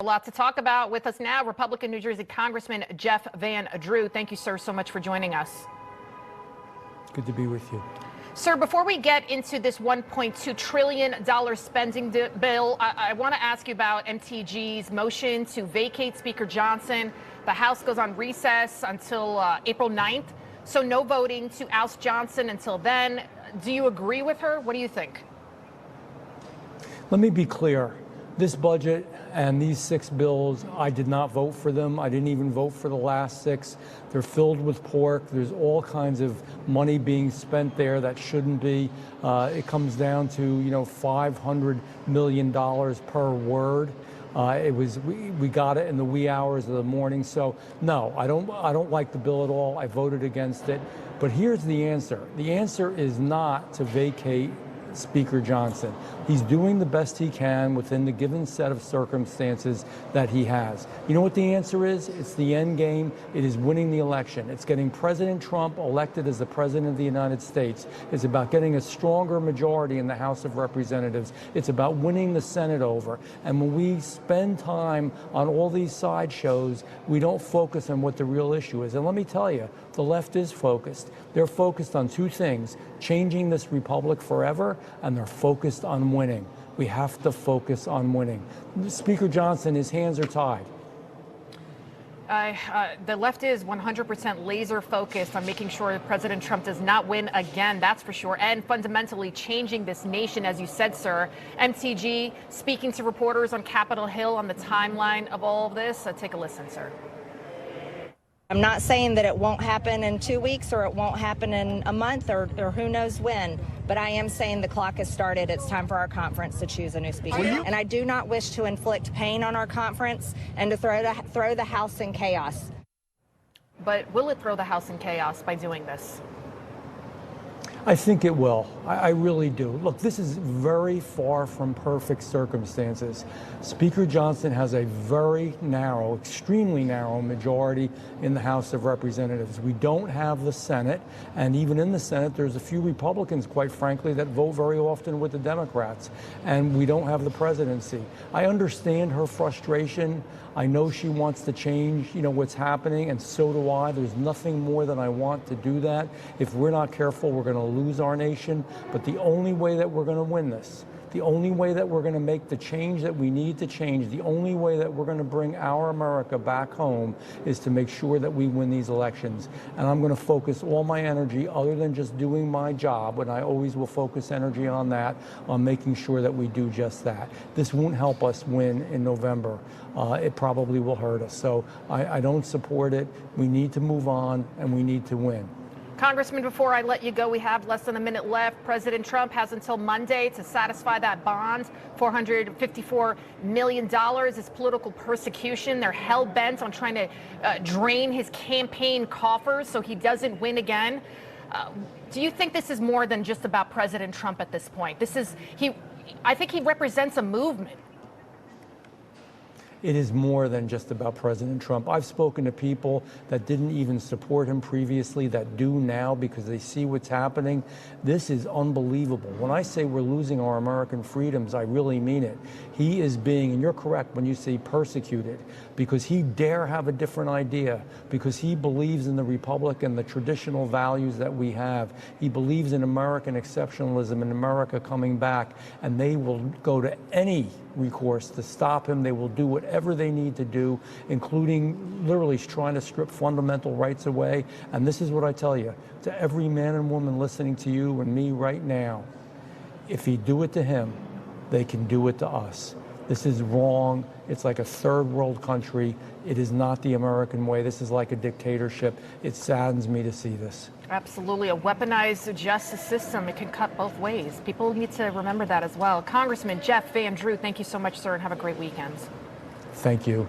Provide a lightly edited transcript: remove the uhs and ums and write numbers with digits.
A lot to talk about. With us now, Republican New Jersey Congressman Jeff Van Drew. Thank you, sir, so much for joining us. Good to be with you. Sir, before we get into this $1.2 trillion spending bill, I want to ask you about MTG's motion to vacate Speaker Johnson. The House goes on recess until April 9th, so no voting to oust Johnson until then. Do you agree with her? What do you think? Let me be clear. This budget and these 6 bills, I did not vote for them. I didn't even vote for the last 6. They're filled with pork. There's all kinds of money being spent there that shouldn't be. It comes down to, $500 million per word. We got it in the wee hours of the morning. So no, I don't like the bill at all. I voted against it. But here's the answer. The answer is not to vacate Speaker Johnson. He's doing the best he can within the given set of circumstances that he has. You know what the answer is? It's the end game. It is winning the election. It's getting President Trump elected as the President of the United States. It's about getting a stronger majority in the House of Representatives. It's about winning the Senate over. And when we spend time on all these sideshows, we don't focus on what the real issue is. And let me tell you, the left is focused. They're focused on 2 things: changing this republic forever, and they're focused on winning. We have to focus on winning. Speaker Johnson, his hands are tied. The left is 100% laser focused on making sure that President Trump does not win again, that's for sure, and fundamentally changing this nation, as you said, sir. MTG speaking to reporters on Capitol Hill on the timeline of all of this. Take a listen, sir. I'm not saying that it won't happen in 2 weeks or it won't happen in a month or who knows when, but I am saying the clock has started. It's time for our conference to choose a new speaker. And I do not wish to inflict pain on our conference and to throw the House in chaos. But will it throw the House in chaos by doing this? I think it will. I really do. Look, this is very far from perfect circumstances. Speaker Johnson has a very narrow, extremely narrow majority in the House of Representatives. We don't have the Senate, and even in the Senate, there's a few Republicans, quite frankly, that vote very often with the Democrats, and we don't have the presidency. I understand her frustration. I know she wants to change, what's happening, and so do I. There's nothing more than I want to do that. If we're not careful, we're going to lose our nation. But the only way that we're going to win this, the only way that we're going to make the change that we need to change, the only way that we're going to bring our America back home is to make sure that we win these elections. And I'm going to focus all my energy, other than just doing my job, and I always will focus energy on that, on making sure that we do just that. This won't help us win in November. It probably will hurt us. So I don't support it. We need to move on, and we need to win. Congressman, before I let you go, we have less than a minute left. President Trump has until Monday to satisfy that bond, $454 million. Is political persecution. They're hell-bent on trying to drain his campaign coffers so he doesn't win again. Do you think this is more than just about President Trump at this point? I think he represents a movement. It is more than just about President Trump. I've spoken to people that didn't even support him previously that do now because they see what's happening. This is unbelievable. When I say we're losing our American freedoms, I really mean it. He is being, and you're correct when you say persecuted, because he dare have a different idea, because he believes in the Republic and the traditional values that we have. He believes in American exceptionalism and America coming back, and they will go to any recourse to stop him. They will do whatever they need to do, including literally trying to strip fundamental rights away. And this is what I tell you, to every man and woman listening to you and me right now, if he do it to him, they can do it to us. This is wrong. It's like a third world country. It is not the American way. This is like a dictatorship. It saddens me to see this. Absolutely. A weaponized justice system. It can cut both ways. People need to remember that as well. Congressman Jeff Van Drew, thank you so much, sir, and have a great weekend. Thank you.